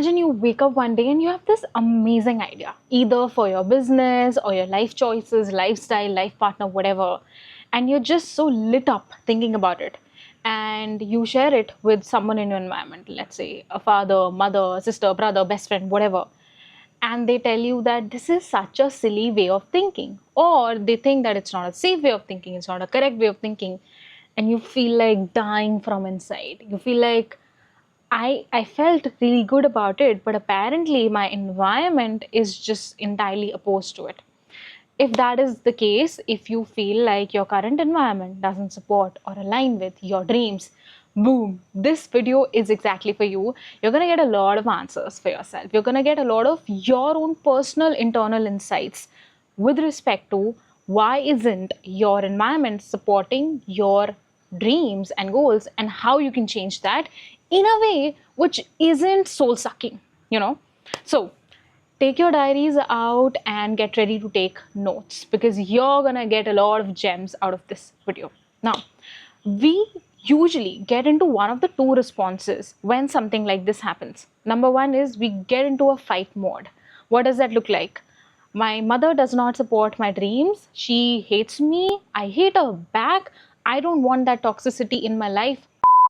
imagine you wake up one day and you have this amazing idea, either for your business or your life choices, lifestyle, life partner, whatever. And you're just so lit up thinking about it. And you share it with someone in your environment, let's say a father, mother, sister, brother, best friend, whatever. And they tell you that this is such a silly way of thinking, or they think that it's not a safe way of thinking, it's not a correct way of thinking. And you feel like dying from inside. You feel like, I felt really good about it, but apparently my environment is just entirely opposed to it. If that is the case, if you feel like your current environment doesn't support or align with your dreams, boom, this video is exactly for you. You're going to get a lot of answers for yourself. You're going to get a lot of your own personal internal insights with respect to why isn't your environment supporting your dreams and goals, and how you can change that in a way which isn't soul sucking, you know. So take your diaries out and get ready to take notes, because you're gonna get a lot of gems out of this video. Now, we usually get into one of the two responses when something like this happens. Number one is we get into a fight mode. What does that look like? My mother does not support my dreams. She hates me. I hate her back. I don't want that toxicity in my life.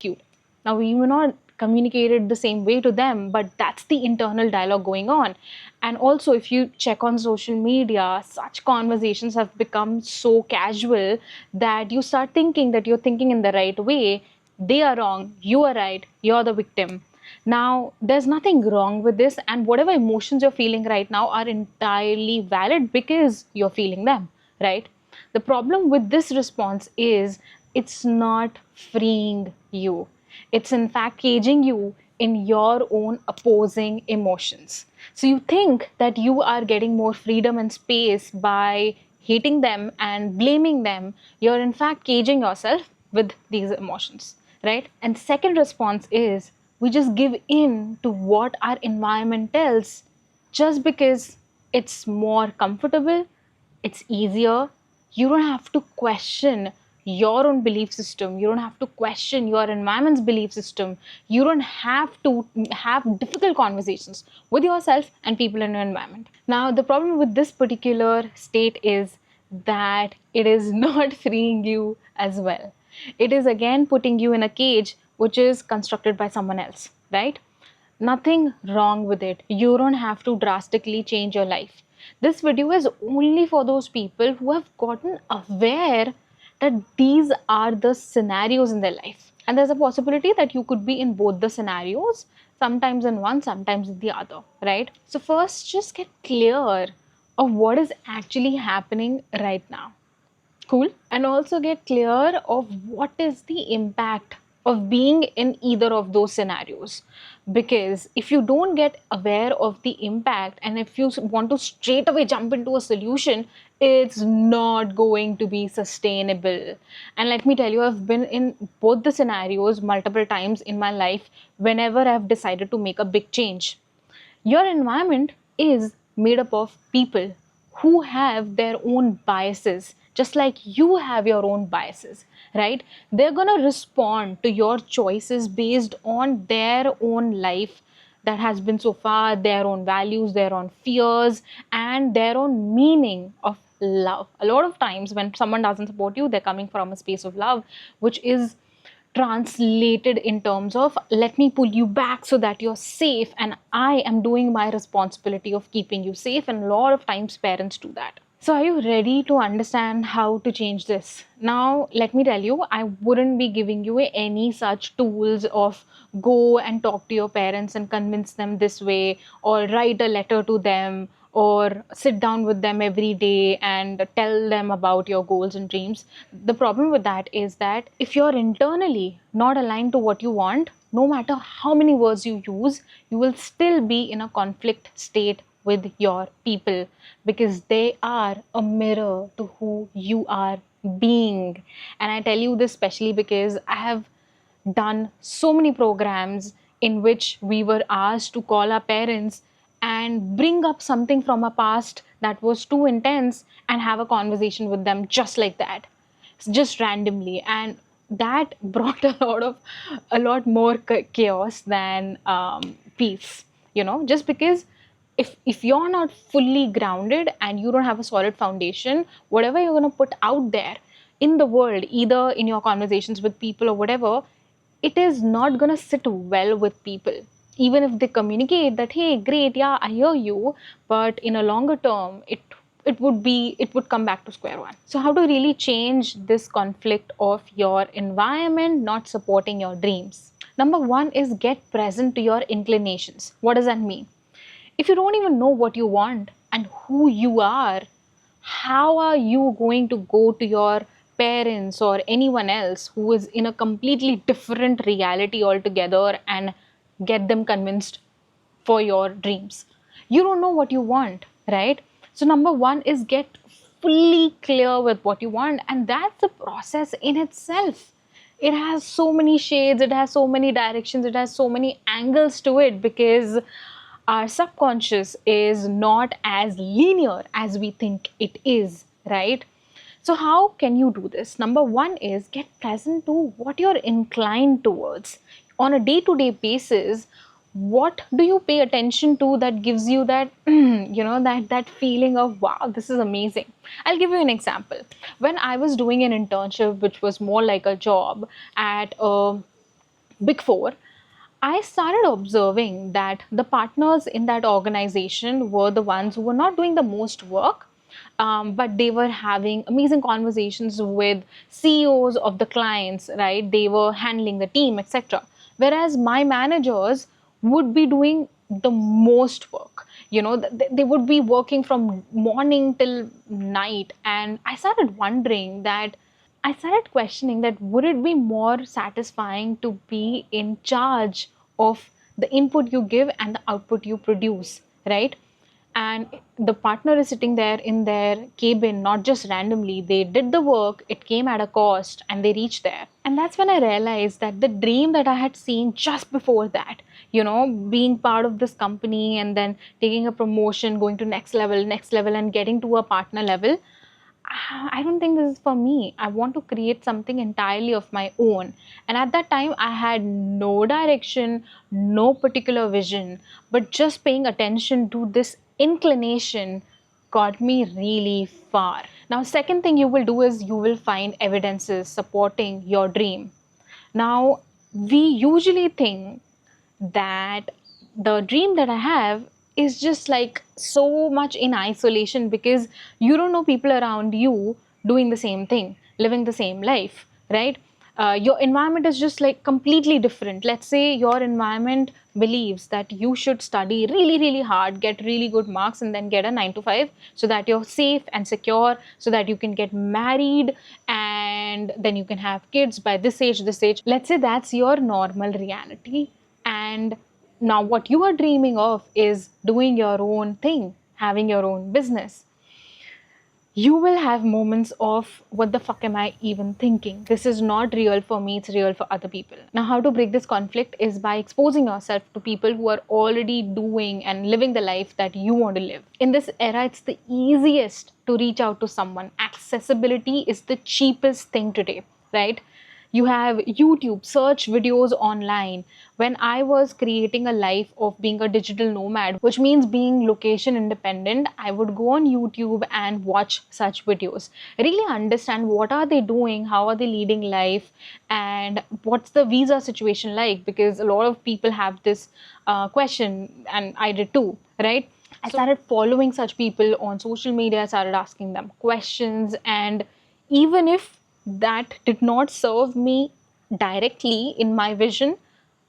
You. Now, we may not communicate it the same way to them, but that's the internal dialogue going on. And also, if you check on social media, such conversations have become so casual that you start thinking that you're thinking in the right way. They are wrong, you are right, you're the victim. Now, there's nothing wrong with this, and whatever emotions you're feeling right now are entirely valid because you're feeling them, right? The problem with this response is it's not freeing you. It's in fact caging you in your own opposing emotions. So you think that you are getting more freedom and space by hating them and blaming them. You're in fact caging yourself with these emotions, right? And second response is we just give in to what our environment tells just because it's more comfortable, it's easier. You don't have to question your own belief system. You don't have to question your environment's belief system. You don't have to have difficult conversations with yourself and people in your environment. Now, the problem with this particular state is that it is not freeing you as well. It is again putting you in a cage which is constructed by someone else, right? Nothing wrong with it. You don't have to drastically change your life. This video is only for those people who have gotten aware that these are the scenarios in their life. And there's a possibility that you could be in both the scenarios, sometimes in one, sometimes in the other, right? So first, just get clear of what is actually happening right now. Cool. And also get clear of what is the impact of being in either of those scenarios. Because if you don't get aware of the impact, and if you want to straight away jump into a solution, it's not going to be sustainable. And let me tell you, I've been in both the scenarios multiple times in my life whenever I've decided to make a big change. Your environment is made up of people who have their own biases, just like you have your own biases, right? They're gonna respond to your choices based on their own life that has been so far, their own values, their own fears, and their own meaning of love. A lot of times when someone doesn't support you, they're coming from a space of love, which is translated in terms of let me pull you back so that you're safe, and I am doing my responsibility of keeping you safe. And a lot of times parents do that. So are you ready to understand how to change this? Now, let me tell you, I wouldn't be giving you any such tools of go and talk to your parents and convince them this way, or write a letter to them, or sit down with them every day and tell them about your goals and dreams. The problem with that is that if you're internally not aligned to what you want, no matter how many words you use, you will still be in a conflict state with your people, because they are a mirror to who you are being. And I tell you this especially because I have done so many programs in which we were asked to call our parents and bring up something from our past that was too intense and have a conversation with them just like that, just randomly. And that brought a lot more chaos than peace. just because if you're not fully grounded and you don't have a solid foundation, whatever you're going to put out there in the world, either in your conversations with people or whatever, it is not going to sit well with people. Even if they communicate that, hey, great, yeah, I hear you, but in a longer term, it would come back to square one. So how to really change this conflict of your environment not supporting your dreams? Number one is get present to your inclinations. What does that mean? If you don't even know what you want and who you are, how are you going to go to your parents or anyone else who is in a completely different reality altogether and get them convinced for your dreams? You don't know what you want, right? So number one is get fully clear with what you want, and that's a process in itself. It has so many shades, it has so many directions, it has so many angles to it, because our subconscious is not as linear as we think it is, right? So how can you do this? Number one is get present to what you're inclined towards on a day-to-day basis. What do you pay attention to that gives you that that feeling of, wow, this is amazing? I'll give you an example. When I was doing an internship, which was more like a job at a big four, I started observing that the partners in that organization were the ones who were not doing the most work, but they were having amazing conversations with CEOs of the clients, right? They were handling the team, etc. Whereas my managers would be doing the most work. They would be working from morning till night. And I started questioning that, would it be more satisfying to be in charge of the input you give and the output you produce, right? And the partner is sitting there in their cabin, not just randomly. They did the work, it came at a cost, and they reached there. And that's when I realized that the dream that I had seen just before that, being part of this company and then taking a promotion, going to next level, and getting to a partner level, I don't think this is for me. I want to create something entirely of my own. And at that time, I had no direction, no particular vision, but just paying attention to this inclination got me really far. Now, second thing you will do is you will find evidences supporting your dream. Now, we usually think that the dream that I have is just like so much in isolation, because you don't know people around you doing the same thing, living the same life, right? Your environment is just like completely different. Let's say your environment believes that you should study really, really hard, get really good marks, and then get a 9 to 5 so that you're safe and secure, so that you can get married and then you can have kids by this age, this age. Let's say that's your normal reality. And now what you are dreaming of is doing your own thing, having your own business. You will have moments of, what the fuck am I even thinking? This is not real for me, it's real for other people. Now, how to break this conflict is by exposing yourself to people who are already doing and living the life that you want to live. In this era, it's the easiest to reach out to someone. Accessibility is the cheapest thing today, right? You have YouTube, search videos online. When I was creating a life of being a digital nomad, which means being location independent, I would go on YouTube and watch such videos. Really understand what are they doing, how are they leading life, and what's the visa situation like, because a lot of people have this question, and I did too, right? I started following such people on social media, I started asking them questions, and even if that did not serve me directly in my vision,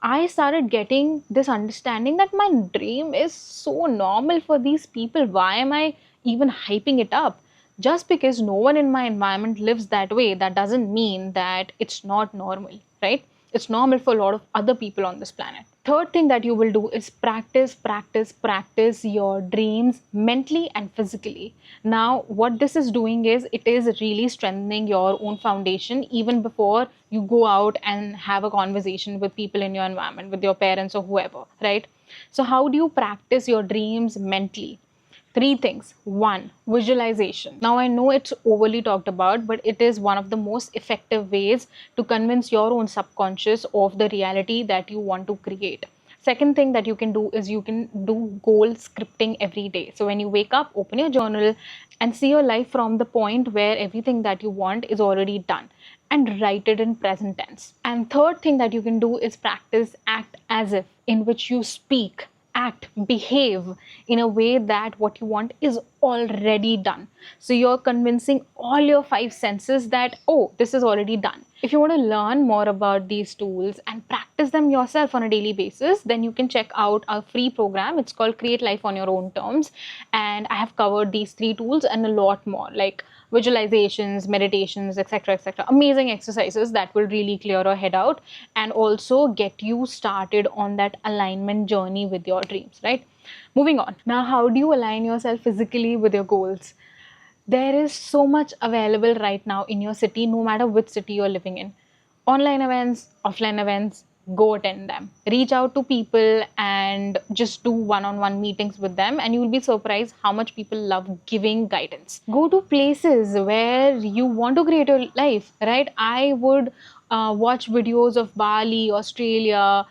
I started getting this understanding that my dream is so normal for these people. Why am I even hyping it up? Just because no one in my environment lives that way, that doesn't mean that it's not normal, right? It's normal for a lot of other people on this planet. Third thing that you will do is practice your dreams mentally and physically. Now, what this is doing is it is really strengthening your own foundation even before you go out and have a conversation with people in your environment, with your parents or whoever, right? So, how do you practice your dreams mentally? Three things. One, visualization. Now, I know it's overly talked about, but it is one of the most effective ways to convince your own subconscious of the reality that you want to create. Second thing that you can do is you can do goal scripting every day. So when you wake up, open your journal and see your life from the point where everything that you want is already done, and write it in present tense. And third thing that you can do is practice act as if, in which you speak, act, behave in a way that what you want is already done. So you're convincing all your five senses that, oh, this is already done. If you want to learn more about these tools and practice them yourself on a daily basis, then you can check out our free program. It's called Create Life on Your Own Terms. And I have covered these 3 tools and a lot more, like visualizations, meditations, etc., etc. Amazing exercises that will really clear your head out and also get you started on that alignment journey with your dreams, right? Moving on. Now, how do you align yourself physically with your goals? There is so much available right now in your city, no matter which city you're living in. Online events, offline events, go attend them. Reach out to people and just do one-on-one meetings with them, and you will be surprised how much people love giving guidance. Go to places where you want to create your life, right? I would watch videos of Bali, Australia,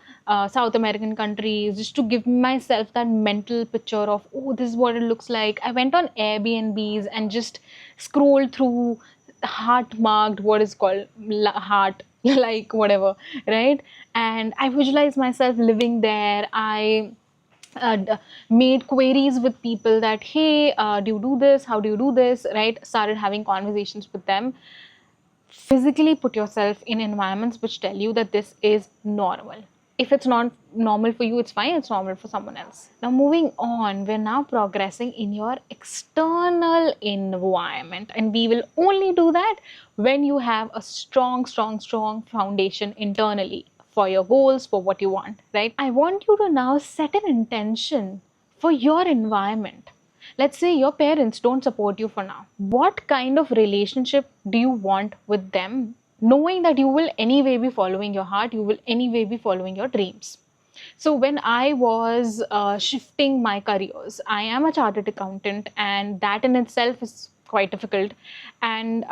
South American countries, just to give myself that mental picture of, oh, this is what it looks like. I went on Airbnbs and just scrolled through heart marked, what is called heart, like whatever, right? And I visualized myself living there. I made queries with people that, hey, do you do this? How do you do this? Right? Started having conversations with them. Physically put yourself in environments which tell you that this is normal. If it's not normal for you, it's fine, it's normal for someone else. Now, moving on, we're now progressing in your external environment, and we will only do that when you have a strong foundation internally for your goals, for what you want, right? I want you to now set an intention for your environment. Let's say your parents don't support you for now. What kind of relationship do you want with them? Knowing that you will anyway be following your heart, you will anyway be following your dreams. So when I was shifting my careers, I am a chartered accountant, and that in itself is quite difficult. And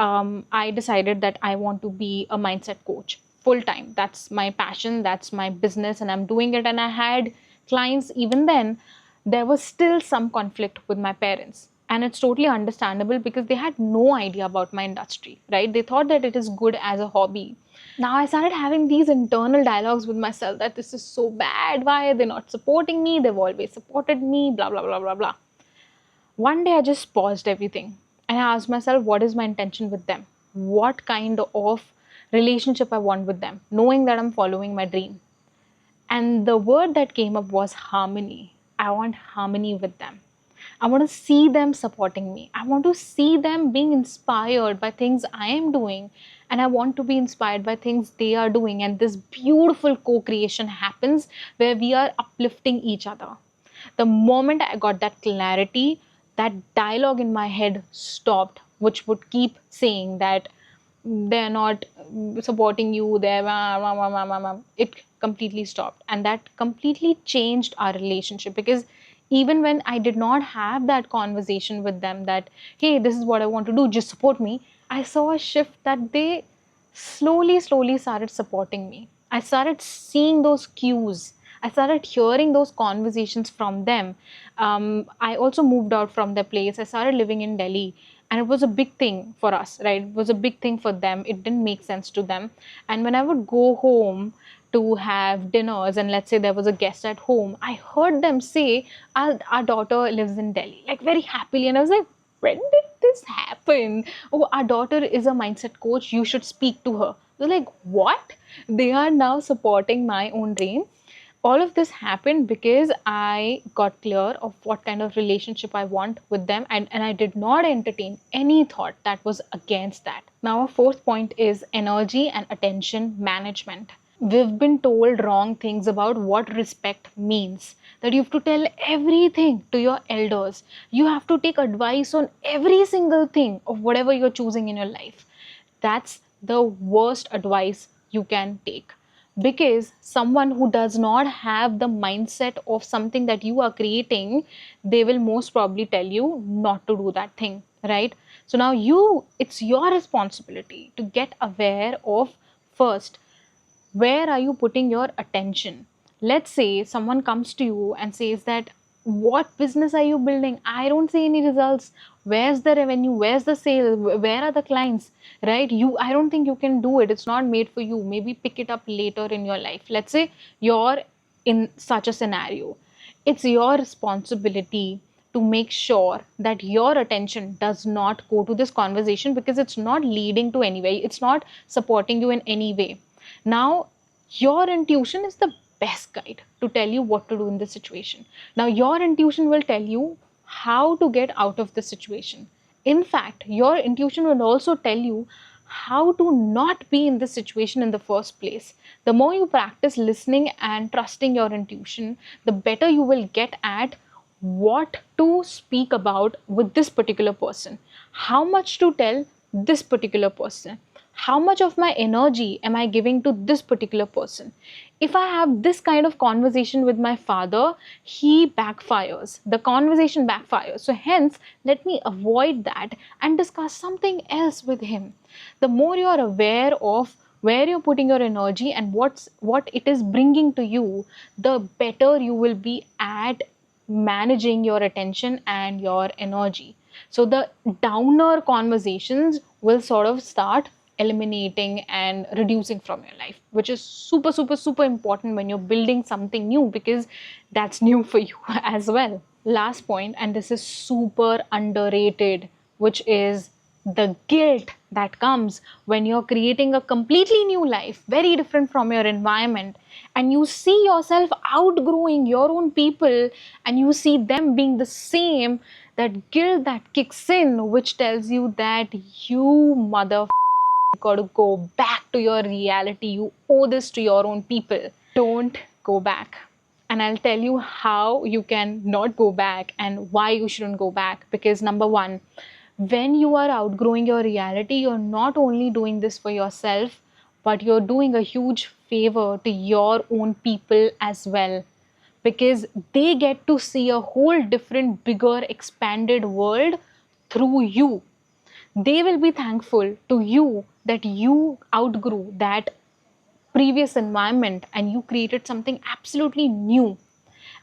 I decided that I want to be a mindset coach full time. That's my passion, that's my business, and I'm doing it. And I had clients even then. There was still some conflict with my parents. And it's totally understandable because they had no idea about my industry, right? They thought that it is good as a hobby. Now I started having these internal dialogues with myself that this is so bad. Why are they not supporting me? They've always supported me, blah, blah, blah, blah, blah. One day I just paused everything and I asked myself, what is my intention with them? What kind of relationship I want with them, knowing that I'm following my dream. And the word that came up was harmony. I want harmony with them. I want to see them supporting me. I want to see them being inspired by things I am doing. And I want to be inspired by things they are doing. And this beautiful co-creation happens where we are uplifting each other. The moment I got that clarity, that dialogue in my head stopped, which would keep saying that they're not supporting you, they're it completely stopped. And that completely changed our relationship, because even when I did not have that conversation with them that, hey, this is what I want to do, just support me, I saw a shift that they slowly started supporting me. I started seeing those cues. I started hearing those conversations from them. I also moved out from the place. I started living in Delhi, and it was a big thing for us, right? It was a big thing for them. It didn't make sense to them. And when I would go home to have dinners, and let's say there was a guest at home, I heard them say, our daughter lives in Delhi, like very happily. And I was like, when did this happen? Oh, our daughter is a mindset coach, you should speak to her. I was like, what? They are now supporting my own dream. All of this happened because I got clear of what kind of relationship I want with them, and I did not entertain any thought that was against that. Now, our fourth point is energy and attention management. We've been told wrong things about what respect means. That you have to tell everything to your elders. You have to take advice on every single thing of whatever you're choosing in your life. That's the worst advice you can take. Because someone who does not have the mindset of something that you are creating, they will most probably tell you not to do that thing, right? So now it's your responsibility to get aware of, first, where are you putting your attention? Let's say someone comes to you and says that, what business are you building? I don't see any results. Where's the revenue? Where's the sale? Where are the clients? Right? I don't think you can do it. It's not made for you. Maybe pick it up later in your life. Let's say you're in such a scenario. It's your responsibility to make sure that your attention does not go to this conversation, because it's not leading to anywhere. It's not supporting you in any way. Now, your intuition is the best guide to tell you what to do in this situation. Now, your intuition will tell you how to get out of the situation. In fact, your intuition will also tell you how to not be in this situation in the first place. The more you practice listening and trusting your intuition, the better you will get at what to speak about with this particular person, how much to tell this particular person, how much of my energy am I giving to this particular person. If I have this kind of conversation with my father, he backfires. The conversation backfires. So hence, let me avoid that and discuss something else with him. The more you are aware of where you're putting your energy and what it is bringing to you, the better you will be at managing your attention and your energy. So the downer conversations will sort of start eliminating and reducing from your life, which is super, super, super important when you're building something new, because that's new for you as well. Last point, and this is super underrated, which is the guilt that comes when you're creating a completely new life, very different from your environment, and you see yourself outgrowing your own people and you see them being the same. That guilt that kicks in, which tells you that you got to go back to your reality. You owe this to your own people. Don't go back. And I'll tell you how you can not go back and why you shouldn't go back. Because number one, when you are outgrowing your reality, you're not only doing this for yourself, but you're doing a huge favor to your own people as well. Because they get to see a whole different, bigger, expanded world through you. They will be thankful to you that you outgrew that previous environment and you created something absolutely new.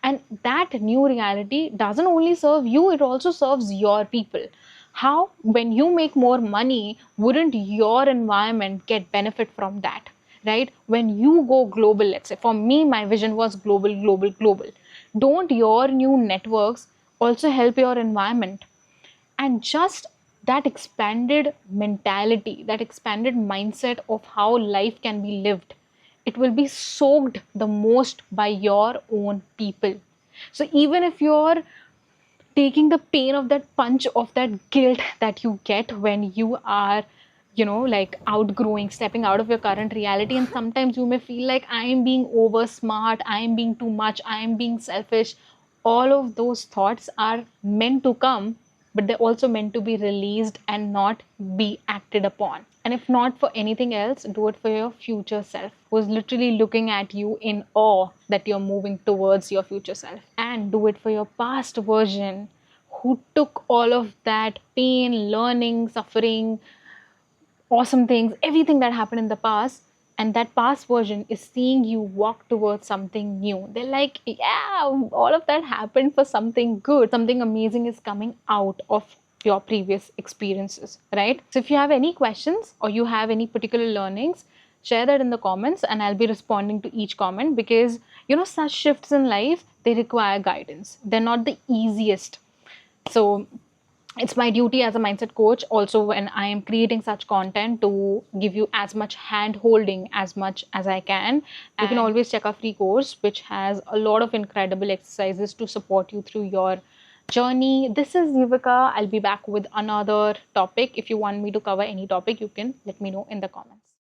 And that new reality doesn't only serve you, it also serves your people. How? When you make more money, wouldn't your environment get benefit from that? Right? When you go global, let's say, for me, my vision was global, global, global. Don't your new networks also help your environment? And just that expanded mentality, that expanded mindset of how life can be lived, it will be soaked the most by your own people. So even if you're taking the pain of that punch of that guilt that you get when you are, like outgrowing, stepping out of your current reality, and sometimes you may feel like I am being over smart, I am being too much, I am being selfish. All of those thoughts are meant to come, but they're also meant to be released and not be acted upon. And if not for anything else, do it for your future self, who's literally looking at you in awe that you're moving towards your future self. And do it for your past version, who took all of that pain, learning, suffering, awesome things, everything that happened in the past, and that past version is seeing you walk towards something new. They're like, yeah, all of that happened for something good. Something amazing is coming out of your previous experiences, right? So if you have any questions or you have any particular learnings, share that in the comments and I'll be responding to each comment, because such shifts in life, they require guidance. They're not the easiest. So it's my duty as a mindset coach also, when I am creating such content, to give you as much hand holding as much as I can. You can always check our free course, which has a lot of incredible exercises to support you through your journey. This is Yuvika. I'll be back with another topic. If you want me to cover any topic, you can let me know in the comments.